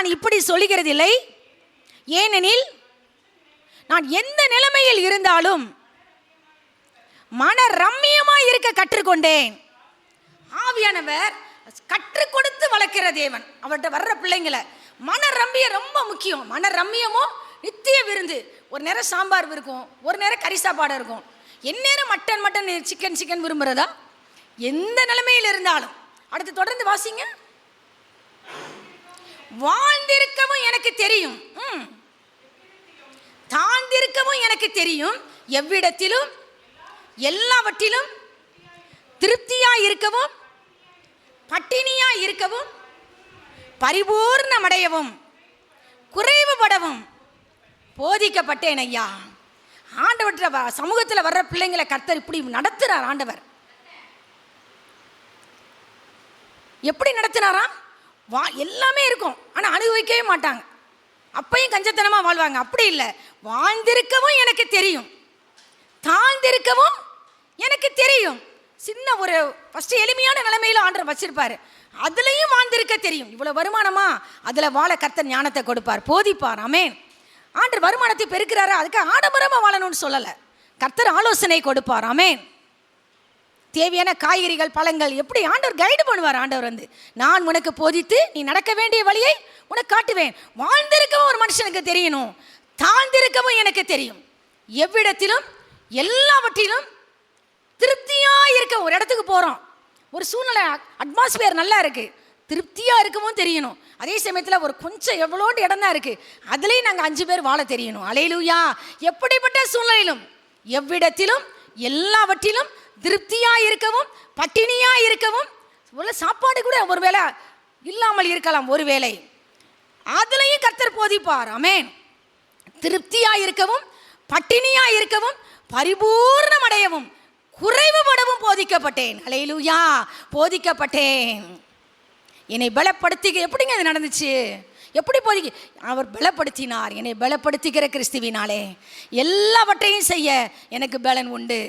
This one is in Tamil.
நான் இப்படி சொல்லுகிறதில்லை. ஏனெனில் நான் எந்த நிலைமையில் இருந்தாலும் மன ரம்மியமாய் இருக்க கற்றுக்கொண்டேன். ஆவியானவர் கற்றுக் கொடுத்து வளர்க்கிற தேவன். அவர்கிட்ட வர்ற பிள்ளைங்களை மன ரம்மியம் ரொம்ப முக்கியம். மன ரம்மியமோ நித்திய விருந்து. ஒரு நேரம் சாம்பார் இருக்கும், ஒரு நேரம் கறி சாப்பாடு இருக்கும். எந்நேரம் மட்டன் சிக்கன் விரும்புகிறதா? எந்த நிலைமையில் இருந்தாலும். அடுத்து தொடர்ந்து வாசிங்க. வாழ்ந்திருக்கவும் எனக்கு தெரியும், தாழ்ந்திருக்கவும் எனக்கு தெரியும், எவ்விடத்திலும் எல்லாவற்றிலும் திருப்தியாய் இருக்கவும் பட்டினியாய் இருக்கவும் பரிபூர்ணமடையவும் குறைவுபடவும் போதிக்கப்பட்டேன் ஐயா. ஆண்டவர் சமூகத்தில் வர்ற பிள்ளைங்களை கர்த்தர் இப்படி நடத்துறார். ஆண்டவர் எப்படி நடத்தினாராம்? எல்லாமே இருக்கும், ஆனால் அனுபவிக்கவே மாட்டாங்க. அப்பையும் கஞ்சத்தனமாக வாழ்வாங்க. அப்படி இல்லை. வாழ்ந்திருக்கவும் எனக்கு தெரியும், தாழ்ந்திருக்கவும் எனக்கு தெரியும். சின்ன ஒரு ஃபஸ்ட்டு எளிமையான நிலைமையில் ஆண்டவர் வச்சிருப்பார். அதுலேயும் வாழ்ந்திருக்க தெரியும். இவ்வளோ வருமானமா, அதில் வாழ கர்த்தர் ஞானத்தை கொடுப்பார், போதிப்பார். ஆமென். ஆண்டவர் வருமானத்தை பெருக்கிறாரு, அதுக்கு ஆடம்பரமாக வாழணும்னு சொல்லலை. கர்த்தர் ஆலோசனை கொடுப்பார். ஆமென். தேவையான காய்கறிகள் பழங்கள் எப்படி ஆண்டவர் கைடு பண்ணுவார். ஆண்டவர் நான் உனக்கு போதித்து நீ நடக்க வேண்டிய வழியை உனக்கு காட்டுவேன். வாழ்ந்திருக்கவும் ஒரு மனுஷனுக்கு தெரியணும், தாழ்ந்திருக்கவும் எனக்கு தெரியும், எவ்விடத்திலும் எல்லாவற்றிலும் திருப்தியாக இருக்க. ஒரு இடத்துக்கு போகிறோம், ஒரு சூழ்நிலை அட்மாஸ்பியர் நல்லா இருக்குது, திருப்தியாக இருக்கவும் தெரியணும். அதே சமயத்தில் ஒரு கொஞ்சம் எவ்வளோண்டு இடம் தான் இருக்குது, அதுலேயும் நாங்கள் 5 பேர் வாழ தெரியணும். அல்லேலூயா. எப்படிப்பட்ட சூழ்நிலையிலும் எவ்விடத்திலும் எல்லாவற்றிலும் திருப்தியாக இருக்கவும் பட்டினியாக இருக்கவும், ஒரு சாப்பாடு கூட ஒரு வேளை இல்லாமல் இருக்கலாம், ஒரு வேளை அதுலேயும் கர்த்தர் போதிப்பார். ஆமென். திருப்தியாக இருக்கவும் பட்டினியாக இருக்கவும் பரிபூர்ணமடையவும் குறைவுபடவும் போதிக்கப்பட்டேன். அல்லேலூயா. போதிக்கப்பட்டேன். என்னை பலப்படுத்தி. எப்படிங்க இது நடந்துச்சு? எப்படி அவர் பலப்படுத்தினார். என்னை பலப்படுத்துகிற கிறிஸ்துவினாலே எல்லாவற்றையும் செய்ய எனக்கு பலன் உண்டு.